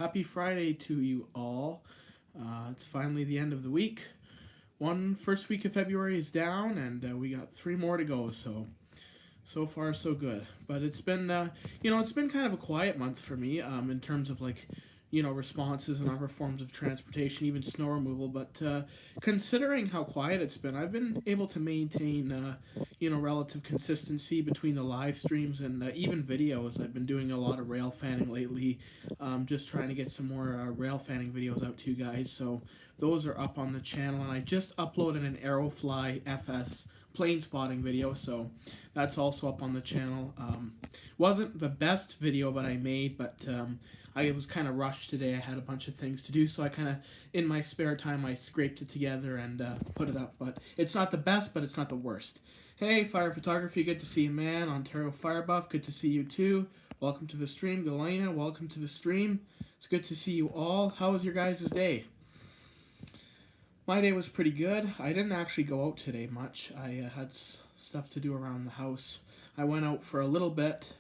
happy Friday to you all. It's finally the end of the week. First week of February is down, and we got 3 more to go. So far so good. But it's been kind of a quiet month for me in terms of responses and other forms of transportation, even snow removal. But considering how quiet it's been, I've been able to maintain relative consistency between the live streams and even videos. I've been doing a lot of rail fanning lately, just trying to get some more rail fanning videos out to you guys. So those are up on the channel, and I just uploaded an Aerofly FS plane spotting video, so that's also up on the channel. Wasn't the best video that I made, but I was kind of rushed today. I had a bunch of things to do, so I kind of, in my spare time, I scraped it together and put it up. But it's not the best, but it's not the worst. Hey, Fire Photography, good to see you, man. Ontario Fire Buff, good to see you too. Welcome to the stream. Galena, welcome to the stream. It's good to see you all. How was your guys' day? My day was pretty good. I didn't actually go out today much. I had stuff to do around the house. I went out for a little bit.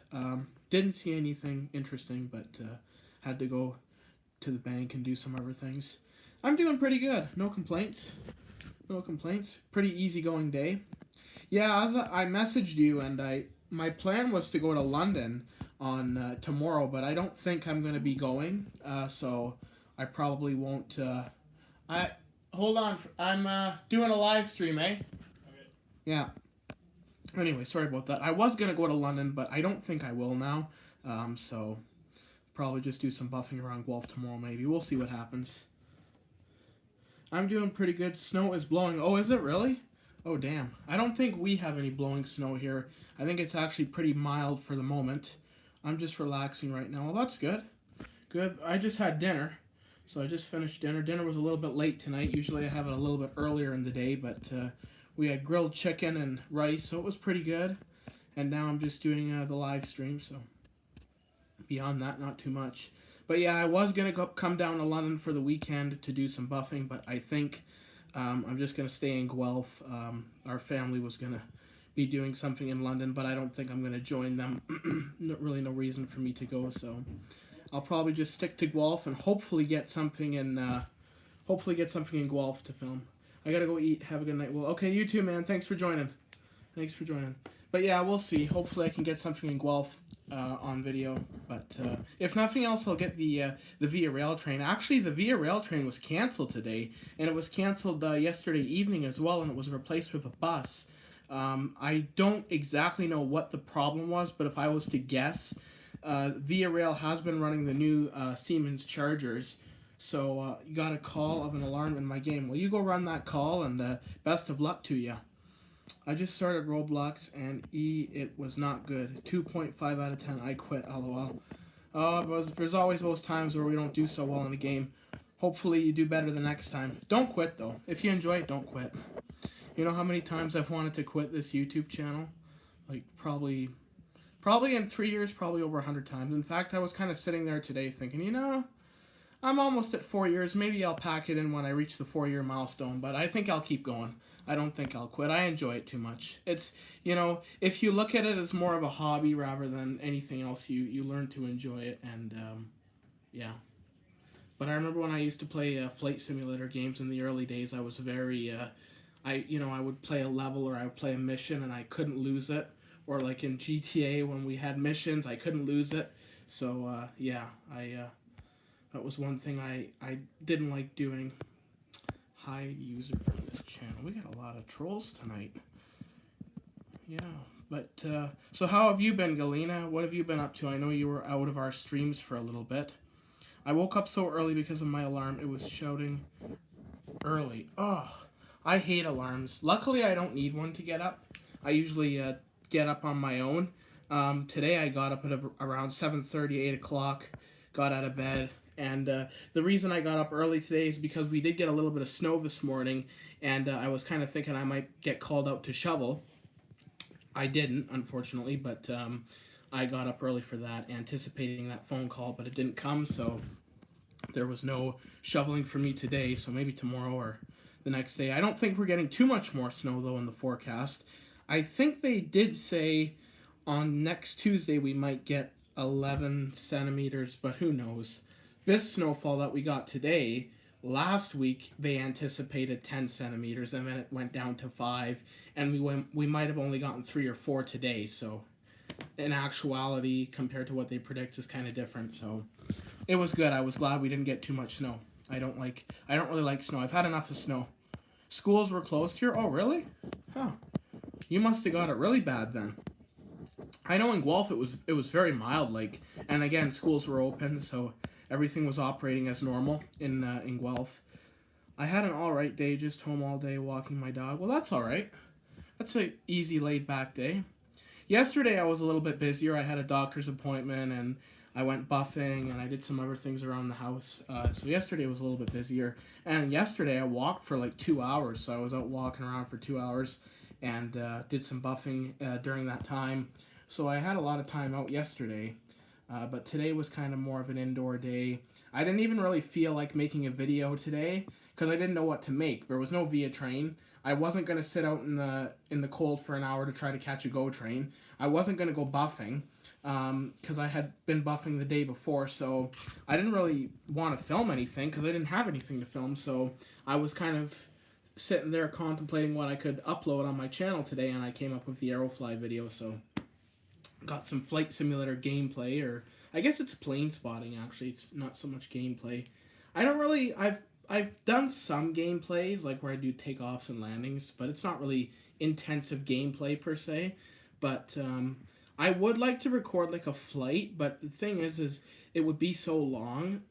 Didn't see anything interesting, but had to go to the bank and do some other things. I'm doing pretty good. No complaints. No complaints. Pretty easygoing day. Yeah, as I messaged you, and my plan was to go to London on tomorrow, but I don't think I'm going to be going. So I probably won't. Hold on, I'm doing a live stream, eh? Okay. Yeah. Anyway, sorry about that. I was going to go to London, but I don't think I will now. So probably just do some buffing around Guelph tomorrow, maybe. We'll see what happens. I'm doing pretty good. Snow is blowing. Oh, is it really? Oh, damn. I don't think we have any blowing snow here. I think it's actually pretty mild for the moment. I'm just relaxing right now. Well, that's good. Good. I just had dinner. So I just finished dinner. Dinner was a little bit late tonight. Usually I have it a little bit earlier in the day, but we had grilled chicken and rice, so it was pretty good. And now I'm just doing the live stream, so beyond that, not too much. But yeah, I was going to come down to London for the weekend to do some buffing, but I think I'm just going to stay in Guelph. Our family was going to be doing something in London, but I don't think I'm going to join them. Really no reason for me to go, so I'll probably just stick to Guelph and hopefully get something in Guelph to film. I gotta go eat. Have a good night. Well, okay, you too, man. Thanks for joining. Thanks for joining. But yeah, we'll see. Hopefully, I can get something in Guelph on video. But if nothing else, I'll get the Via Rail train. Actually, the Via Rail train was canceled today, and it was canceled yesterday evening as well, and it was replaced with a bus. I don't exactly know what the problem was, but if I was to guess, Via Rail has been running the new Siemens chargers, so you got a call of an alarm in my game. Well, you go run that call, and best of luck to you. I just started Roblox, and it was not good. 2.5 out of 10. I quit, lol. But there's always those times where we don't do so well in a game. Hopefully you do better the next time. Don't quit, though. If you enjoy it, don't quit. You know how many times I've wanted to quit this YouTube channel? Like, probably in 3 years, probably over 100 times. In fact, I was kind of sitting there today thinking, I'm almost at 4 years. Maybe I'll pack it in when I reach the 4-year milestone, but I think I'll keep going. I don't think I'll quit. I enjoy it too much. It's, if you look at it as more of a hobby rather than anything else, you learn to enjoy it, and yeah. But I remember when I used to play flight simulator games in the early days, I was very, I would play a level or I would play a mission and I couldn't lose it. Or like in GTA when we had missions, I couldn't lose it. So yeah, that was one thing I didn't like doing. Hide user from this channel. We got a lot of trolls tonight. Yeah, but so how have you been, Galena? What have you been up to? I know you were out of our streams for a little bit. I woke up so early because of my alarm. It was shouting early. Oh, I hate alarms. Luckily, I don't need one to get up. I usually get up on my own. Today I got up at around 7:30, 8 o'clock, got out of bed, and the reason I got up early today is because we did get a little bit of snow this morning, and I was kind of thinking I might get called out to shovel. I didn't, unfortunately, but I got up early for that, anticipating that phone call, but it didn't come, so there was no shoveling for me today, so maybe tomorrow or the next day. I don't think we're getting too much more snow, though, in the forecast. I think they did say on next Tuesday we might get 11 centimeters, but who knows. This snowfall that we got today, last week they anticipated 10 centimeters, and then it went down to 5, and we might have only gotten 3 or 4 today. So in actuality, compared to what they predict, is kind of different. So it was good. I was glad we didn't get too much snow. I don't really like snow. I've had enough of snow. Schools were closed here. Oh, really? Huh. You must have got it really bad then. I know in Guelph it was very mild, like, and again schools were open, so everything was operating as normal in Guelph. I had an all right day, just home all day walking my dog. Well, that's all right. That's a easy laid back day. Yesterday I was a little bit busier. I had a doctor's appointment and I went buffing and I did some other things around the house. So yesterday was a little bit busier. And yesterday I walked for like 2 hours. So I was out walking around for 2 hours and did some buffing during that time. So I had a lot of time out yesterday. But today was kind of more of an indoor day. I didn't even really feel like making a video today because I didn't know what to make. There was no Via train. I wasn't going to sit out in the cold for an hour to try to catch a GO train. I wasn't going to go buffing because I had been buffing the day before, so I didn't really want to film anything because I didn't have anything to film, so I was kind of sitting there contemplating what I could upload on my channel today, and I came up with the Aerofly video, so got some flight simulator gameplay, or I guess it's plane spotting actually, it's not so much gameplay. I've done some gameplays, like where I do takeoffs and landings, but it's not really intensive gameplay per se. But I would like to record like a flight, but the thing is it would be so long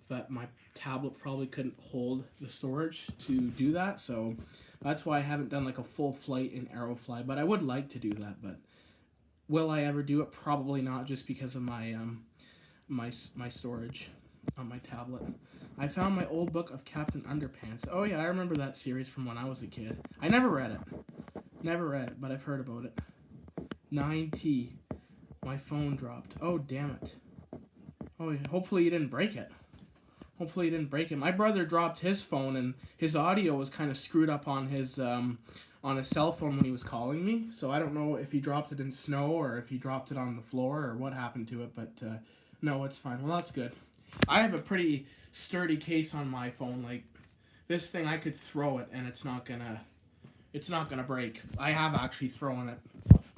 that my tablet probably couldn't hold the storage to do that. So that's why I haven't done like a full flight in Aerofly. But I would like to do that. But will I ever do it? Probably not, just because of my my storage on my tablet. I found my old book of Captain Underpants. Oh yeah, I remember that series from when I was a kid. I never read it. Never read it, but I've heard about it. 9T. My phone dropped. Oh, damn it. Oh, yeah. Hopefully you didn't break it. Hopefully you didn't break it. My brother dropped his phone, and his audio was kind of screwed up on his cell phone when he was calling me. So I don't know if he dropped it in snow or if he dropped it on the floor or what happened to it, but no, it's fine. Well, that's good. I have a pretty sturdy case on my phone. Like, this thing, I could throw it and it's not gonna break. I have actually thrown it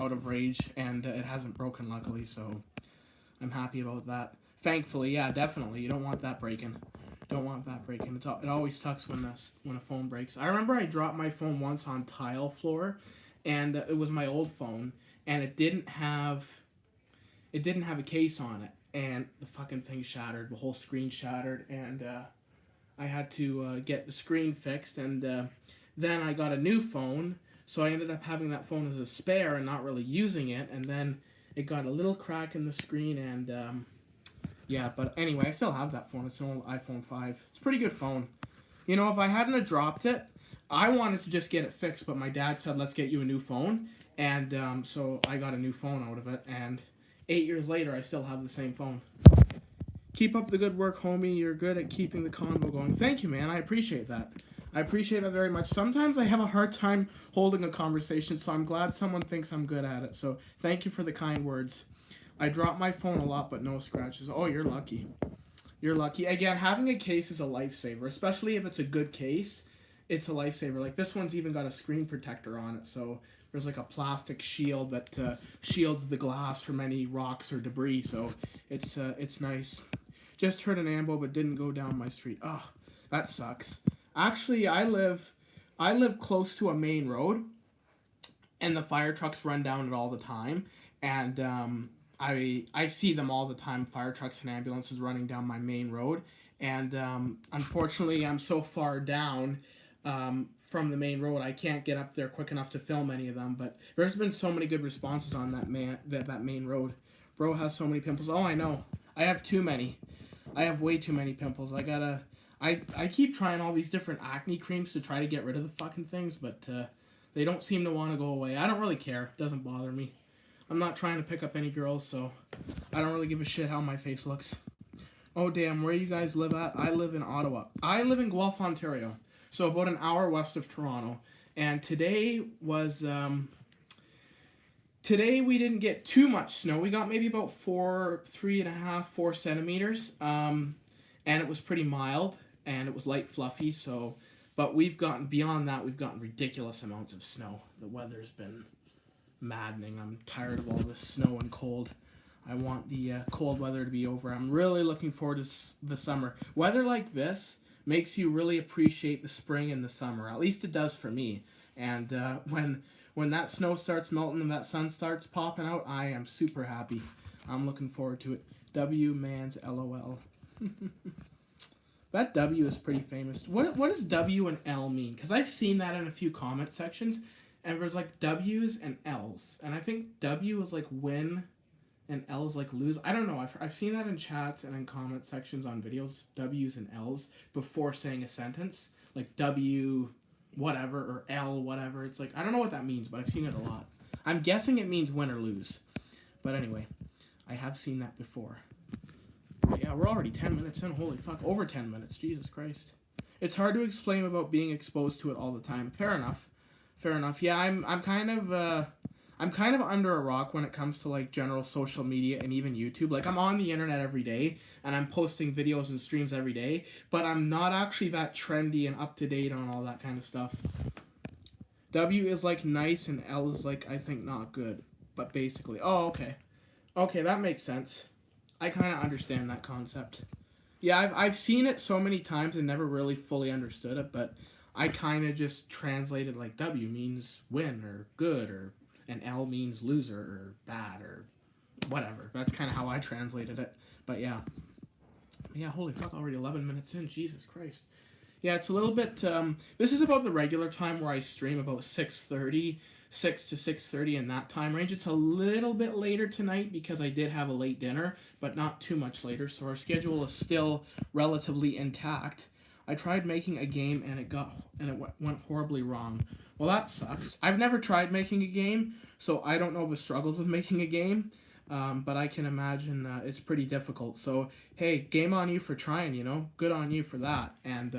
out of rage and it hasn't broken, luckily, so I'm happy about that. Thankfully, yeah, definitely. You don't want that breaking. Don't want that breaking. It always sucks when a phone breaks. I remember I dropped my phone once on tile floor, and it was my old phone, and it didn't have a case on it, and the fucking thing shattered. The whole screen shattered, and I had to get the screen fixed, and then I got a new phone, so I ended up having that phone as a spare and not really using it, and then it got a little crack in the screen, and yeah, but anyway, I still have that phone. It's an old iPhone 5. It's a pretty good phone. You know, if I hadn't have dropped it, I wanted to just get it fixed, but my dad said, let's get you a new phone, and so I got a new phone out of it, and 8 years later, I still have the same phone. Keep up the good work, homie. You're good at keeping the convo going. Thank you, man. I appreciate that. I appreciate that very much. Sometimes I have a hard time holding a conversation, so I'm glad someone thinks I'm good at it. So thank you for the kind words. I drop my phone a lot, but no scratches. Oh, you're lucky. You're lucky. Again, having a case is a lifesaver, especially if it's a good case. It's a lifesaver. Like, this one's even got a screen protector on it, so there's like a plastic shield that shields the glass from any rocks or debris, so it's nice. Just heard an ambo, but didn't go down my street. Oh, that sucks. Actually, I live close to a main road, and the fire trucks run down it all the time, and I see them all the time, fire trucks and ambulances running down my main road, and unfortunately I'm so far down from the main road I can't get up there quick enough to film any of them, but there's been so many good responses on that main road. Bro has so many pimples. Oh, I know. I have too many. I have way too many pimples. I keep trying all these different acne creams to try to get rid of the fucking things, but they don't seem to want to go away. I don't really care. It doesn't bother me. I'm not trying to pick up any girls, so I don't really give a shit how my face looks. Oh, damn, where you guys live at? I live in Ottawa. I live in Guelph, Ontario, so about an hour west of Toronto. And today was, today we didn't get too much snow. We got maybe about 4 centimeters. and it was pretty mild, and it was light fluffy. So, but we've gotten beyond that. We've gotten ridiculous amounts of snow. The weather's been maddening. I'm tired of all this snow and cold. I want the cold weather to be over. I'm really looking forward to the summer. Weather like this makes you really appreciate the spring and the summer. At least it does for me. And when that snow starts melting and that sun starts popping out, I am super happy. I'm looking forward to it. W man's LOL. That W is pretty famous. What does W and L mean? Because I've seen that in a few comment sections, and there's like W's and L's, and I think W is like win, and L is like lose. I don't know. I've seen that in chats and in comment sections on videos. W's and L's before saying a sentence, like W whatever or L whatever. It's like I don't know what that means, but I've seen it a lot. I'm guessing it means win or lose. But anyway, I have seen that before. But yeah, we're already 10 minutes in. Holy fuck, over 10 minutes. Jesus Christ. It's hard to explain about being exposed to it all the time. Fair enough. Fair enough. Yeah, I'm kind of under a rock when it comes to like general social media and even YouTube. Like I'm on the internet every day and I'm posting videos and streams every day, but I'm not actually that trendy and up to date on all that kind of stuff. W is like nice and L is like I think not good. But basically, oh okay. Okay, that makes sense. I kind of understand that concept. Yeah, I've seen it so many times and never really fully understood it, but I kind of just translated like W means win or good, or and L means loser or bad or whatever. That's kind of how I translated it. But yeah. Yeah, holy fuck, already 11 minutes in. Jesus Christ. Yeah, it's a little bit, this is about the regular time where I stream, about 6:30, 6 to 6:30 in that time range. It's a little bit later tonight because I did have a late dinner, but not too much later, so our schedule is still relatively intact. I tried making a game and it went horribly wrong. Well, that sucks. I've never tried making a game, so I don't know the struggles of making a game, but I can imagine it's pretty difficult. So, hey, game on you for trying, you know? Good on you for that. And,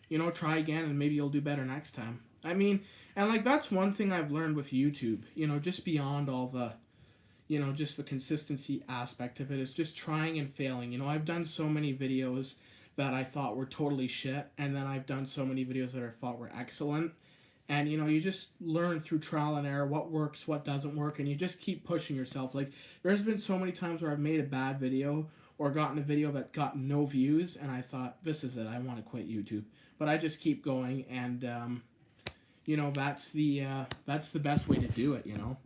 you know, try again and maybe you'll do better next time. I mean, and like that's one thing I've learned with YouTube, you know, just beyond all the, you know, just the consistency aspect of it is just trying and failing. You know, I've done so many videos that I thought were totally shit, and then I've done so many videos that I thought were excellent. And, you know, you just learn through trial and error what works, what doesn't work, and you just keep pushing yourself. Like, there's been so many times where I've made a bad video or gotten a video that got no views, and I thought, this is it, I want to quit YouTube. But I just keep going, and, you know, that's the best way to do it, you know.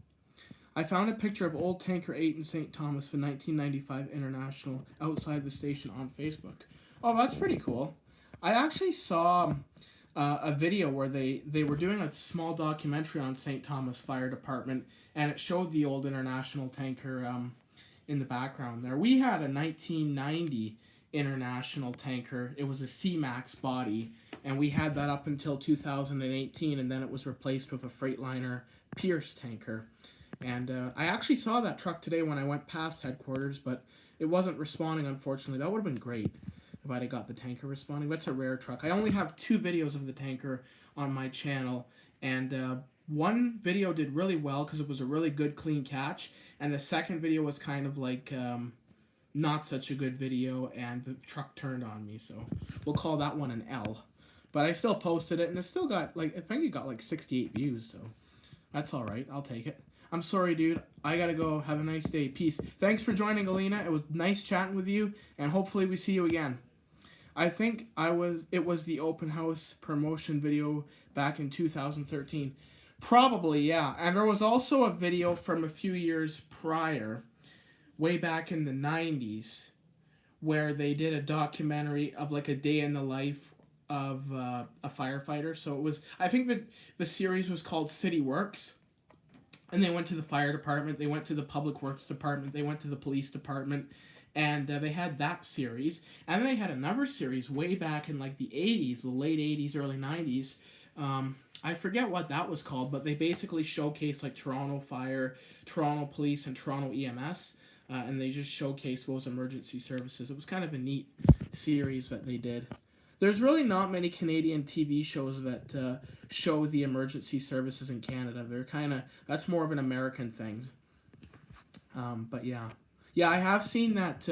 I found a picture of Old Tanker 8 in St. Thomas for 1995 International outside the station on Facebook. Oh, that's pretty cool. I actually saw a video where they were doing a small documentary on St. Thomas Fire Department, and it showed the old International tanker in the background there. We had a 1990 International tanker. It was a C-Max body, and we had that up until 2018, and then it was replaced with a Freightliner Pierce tanker. And I actually saw that truck today when I went past headquarters, but it wasn't responding, unfortunately. That would have been great if I'd have got the tanker responding. That's a rare truck. I only have 2 videos of the tanker on my channel, and one video did really well because it was a really good, clean catch, and the second video was kind of like not such a good video, and the truck turned on me, so we'll call that one an L. But I still posted it, and it still got, like, I think it got like 68 views, so that's alright. I'll take it. I'm sorry, dude. I gotta go. Have a nice day. Peace. Thanks for joining, Alina. It was nice chatting with you, and hopefully we see you again. I think it was the open house promotion video back in 2013. Probably, yeah. And there was also a video from a few years prior, way back in the 90s, where they did a documentary of like a day in the life of a firefighter. So it was, I think that the series was called City Works. And they went to the fire department, they went to the public works department, they went to the police department, and they had that series. And then they had another series way back in like the 80s, the late 80s, early 90s. I forget what that was called, but they basically showcased like Toronto Fire, Toronto Police, and Toronto EMS. And they just showcased those emergency services. It was kind of a neat series that they did. There's really not many Canadian TV shows that show the emergency services in Canada. They're kind of, that's more of an American thing. But yeah. Yeah, I have seen that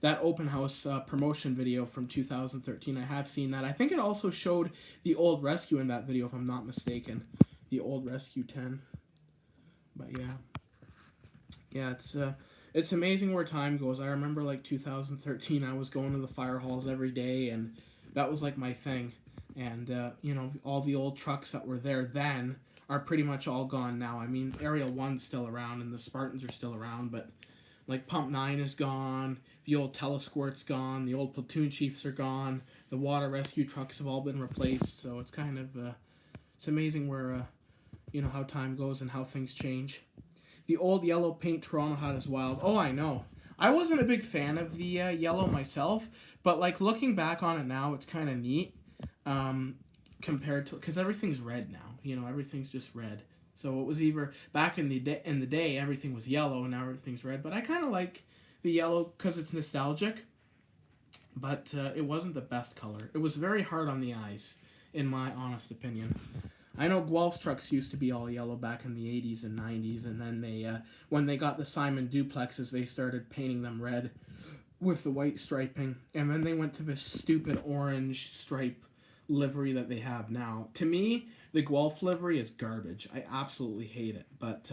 that open house promotion video from 2013. I have seen that. I think it also showed the old Rescue in that video, if I'm not mistaken. The old Rescue 10. But yeah, it's amazing where time goes. I remember like 2013, I was going to the fire halls every day, and that was like my thing. And you know, all the old trucks that were there then are pretty much all gone now. I mean, Aerial 1's still around, and the Spartans are still around, but like Pump 9 is gone, the old Telesquirt's gone, the old Platoon Chiefs are gone, the water rescue trucks have all been replaced, so it's kind of, it's amazing where, you know, how time goes and how things change. The old yellow paint Toronto had is wild. Oh, I know. I wasn't a big fan of the yellow myself, but like looking back on it now, it's kind of neat, compared to, because everything's red now, you know, everything's just red. So it was either back in the day everything was yellow and now everything's red. But I kind of like the yellow because it's nostalgic. But it wasn't the best color. It was very hard on the eyes, in my honest opinion. I know Guelph's trucks used to be all yellow back in the 80s and 90s, and then they, when they got the Simon duplexes, they started painting them red with the white striping, and then they went to this stupid orange stripe livery that they have now. To me, the Guelph livery is garbage. I absolutely hate it. But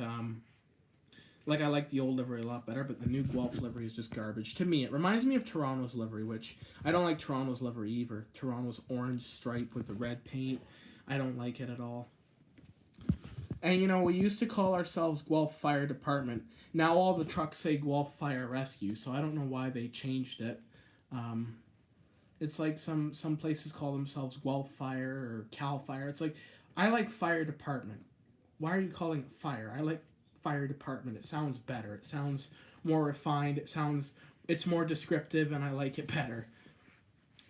like I like the old livery a lot better, but the new Guelph livery is just garbage. To me, it reminds me of Toronto's livery, which I don't like Toronto's livery either. Toronto's orange stripe with the red paint. I don't like it at all. And you know, we used to call ourselves Guelph Fire Department. Now all the trucks say Guelph Fire Rescue, so I don't know why they changed it. It's like some places call themselves Guelph Fire or Cal Fire. It's like, I like Fire Department. Why are you calling it Fire? I like Fire Department. It sounds better. It sounds more refined. It's more descriptive, and I like it better.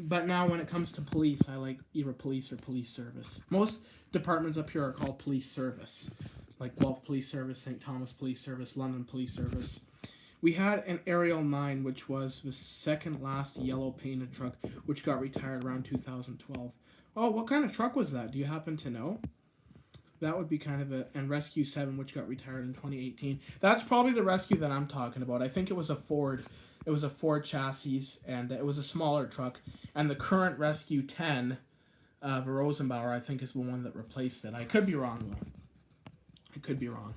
But now when it comes to police, I like either police or police service. Most departments up here are called police service. Like Guelph Police Service, St. Thomas Police Service, London Police Service. We had an Aerial 9, which was the second last yellow painted truck, which got retired around 2012. Oh, what kind of truck was that? Do you happen to know? That would be kind of and Rescue 7, which got retired in 2018. That's probably the Rescue that I'm talking about. I think it was a Ford. It was a Ford chassis, and it was a smaller truck. And the current Rescue 10, the Rosenbauer, I think is the one that replaced it. I could be wrong, though. I could be wrong.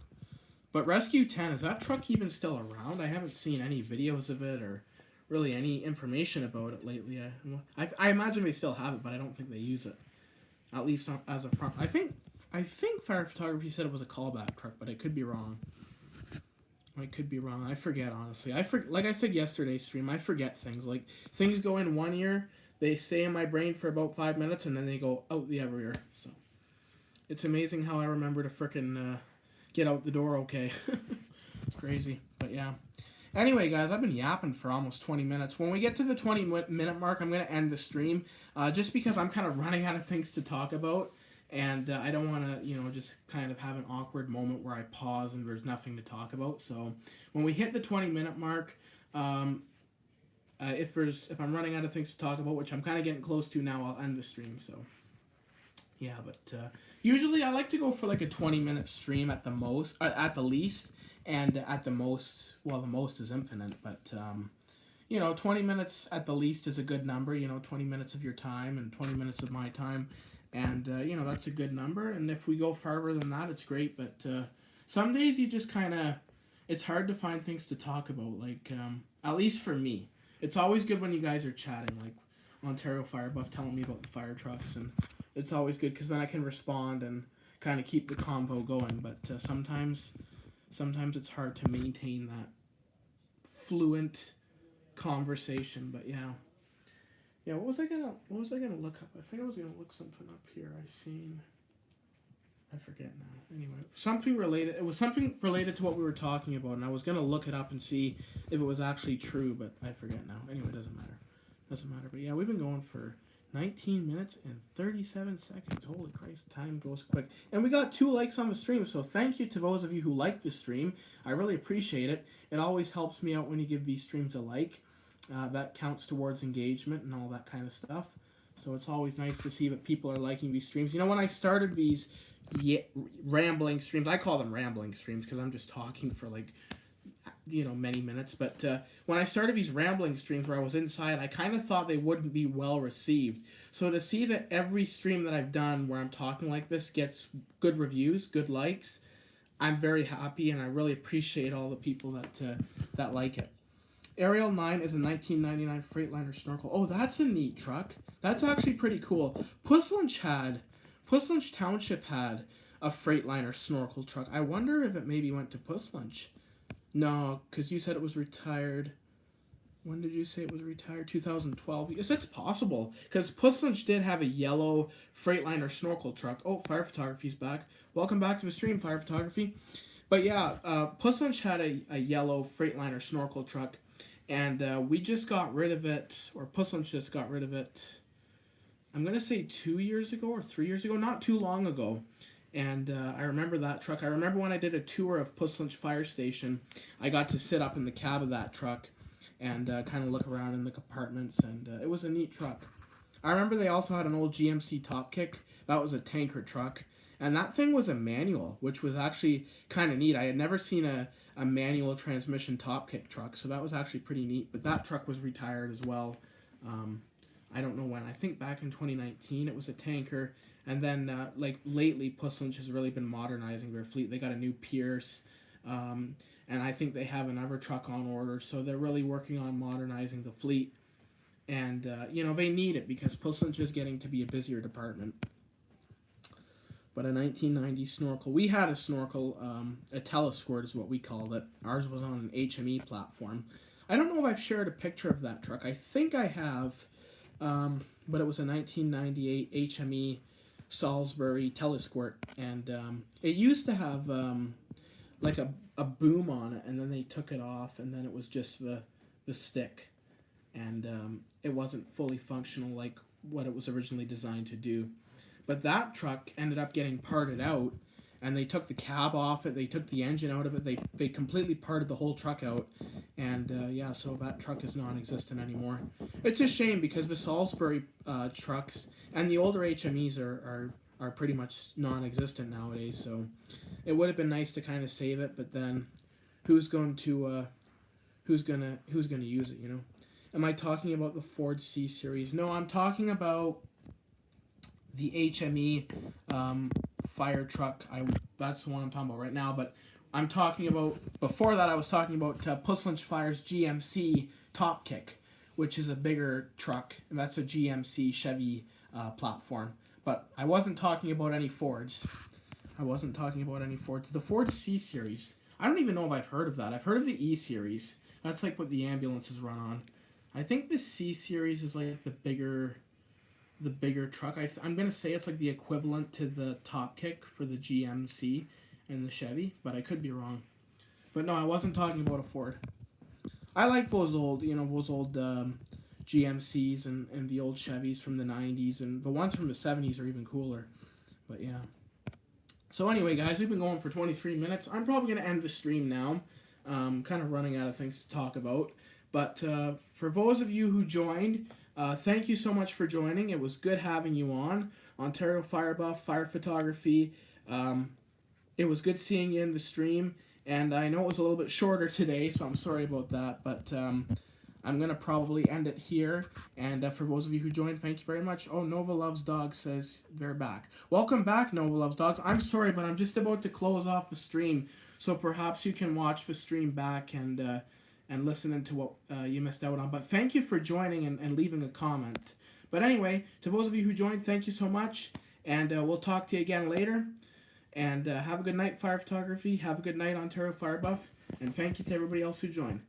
But Rescue 10, is that truck even still around? I haven't seen any videos of it or really any information about it lately. I imagine they still have it, but I don't think they use it. At least not as a front. I think Fire Photography said it was a callback truck, but I could be wrong. I could be wrong. I forget, honestly. Like I said yesterday's stream, I forget things. Like, things go in one ear, they stay in my brain for about 5 minutes, and then they go out the other ear. So, it's amazing how I remember to frickin' get out the door okay. It's crazy, but yeah. Anyway, guys, I've been yapping for almost 20 minutes. When we get to the 20-minute mark, I'm going to end the stream, just because I'm kind of running out of things to talk about, and I don't want to, you know, just kind of have an awkward moment where I pause and there's nothing to talk about. So when we hit the 20-minute mark, if I'm running out of things to talk about, which I'm kind of getting close to now, I'll end the stream. So yeah, but usually I like to go for like a 20-minute stream at the most, at the least, and at the most, well, the most is infinite, but you know, 20 minutes at the least is a good number. You know, 20 minutes of your time and 20 minutes of my time, and you know, that's a good number. And if we go farther than that, it's great. But some days you just kind of, it's hard to find things to talk about. Like at least for me, it's always good when you guys are chatting, like Ontario Fire Buff telling me about the fire trucks, and it's always good because then I can respond and kind of keep the convo going. But sometimes it's hard to maintain that fluent conversation. But yeah, what was I gonna look up? I think I was gonna look something up here. I forget now. Anyway, something related. It was something related to what we were talking about, and I was gonna look it up and see if it was actually true, but I forget now. Anyway, it doesn't matter. But yeah, we've been going for 19 minutes and 37 seconds. Holy Christ, time goes quick. And we got 2 likes on the stream, so thank you to those of you who like the stream. I really appreciate it. It always helps me out when you give these streams a like. That counts towards engagement and all that kind of stuff. So it's always nice to see that people are liking these streams. You know, when I started these rambling streams, I call them rambling streams because I'm just talking for like many minutes. But when I started these rambling streams where I was inside, I kind of thought they wouldn't be well received. So to see that every stream that I've done where I'm talking like this gets good reviews, good likes, I'm very happy, and I really appreciate all the people that like it. Ariel 9 is a 1999 Freightliner snorkel. Oh, that's a neat truck. That's actually pretty cool. Pusslinch Township had a Freightliner snorkel truck. I wonder if it maybe went to Pusslinch. No, because you said it was retired. When did you say it was retired? 2012. Yes, it's possible. Because Pusslinch did have a yellow Freightliner snorkel truck. Oh, Fire Photography's back. Welcome back to the stream, Fire Photography. But yeah, Pusslinch had a yellow Freightliner snorkel truck. And we just got rid of it, or Pusslinch just got rid of it, I'm going to say 2 years ago or 3 years ago, not too long ago. And I remember that truck. I remember when I did a tour of Pusslinch Fire Station, I got to sit up in the cab of that truck and kind of look around in the compartments, and it was a neat truck. I remember they also had an old GMC Top Kick. That was a tanker truck. And that thing was a manual, which was actually kind of neat. I had never seen a manual transmission Top Kick truck, so that was actually pretty neat. But that truck was retired as well. I don't know when. I think back in 2019 it was a tanker. And then, like, lately, Pusslinch has really been modernizing their fleet. They got a new Pierce, and I think they have another truck on order. So they're really working on modernizing the fleet. And, they need it because Pusslinch is getting to be a busier department. But a 1990 snorkel. We had a snorkel, a telesquirt is what we called it. Ours was on an HME platform. I don't know if I've shared a picture of that truck. I think I have, but it was a 1998 HME Salisbury telesquirt. And it used to have like a boom on it, and then they took it off, and then it was just the stick. And it wasn't fully functional like what it was originally designed to do. But that truck ended up getting parted out, and they took the cab off it, they took the engine out of it, they completely parted the whole truck out, and so that truck is non-existent anymore. It's a shame because the Salisbury trucks and the older HMEs are pretty much non-existent nowadays, so it would have been nice to kind of save it, but then who's going to use it, you know? Am I talking about the Ford C Series? No, I'm talking about the HME fire truck. That's the one I'm talking about right now, but I'm talking about, before that I was talking about Pusslinch Fire's GMC Top Kick, which is a bigger truck, and that's a GMC Chevy platform. But I wasn't talking about any Fords. The Ford C Series, I don't even know if I've heard of that. I've heard of the E Series. That's like what the ambulances run on. I think the C Series is like the bigger truck. I'm going to say it's like the equivalent to the Top Kick for the GMC and the Chevy, but I could be wrong. But no, I wasn't talking about a Ford. I like those old GMCs and the old Chevys from the 90s, and the ones from the 70s are even cooler. But yeah. So anyway, guys, we've been going for 23 minutes. I'm probably going to end the stream now. Kind of running out of things to talk about. But for those of you who joined, thank you so much for joining. It was good having you on. Ontario Fire Buff, Fire Photography. It was good seeing you in the stream. And I know it was a little bit shorter today, so I'm sorry about that. But I'm going to probably end it here. And for those of you who joined, thank you very much. Oh, Nova Loves Dogs says they're back. Welcome back, Nova Loves Dogs. I'm sorry, but I'm just about to close off the stream. So perhaps you can watch the stream back and listen into what you missed out on. But thank you for joining and leaving a comment. But anyway, to those of you who joined, thank you so much. And we'll talk to you again later. And have a good night, Fire Photography. Have a good night, Ontario Fire Buff. And thank you to everybody else who joined.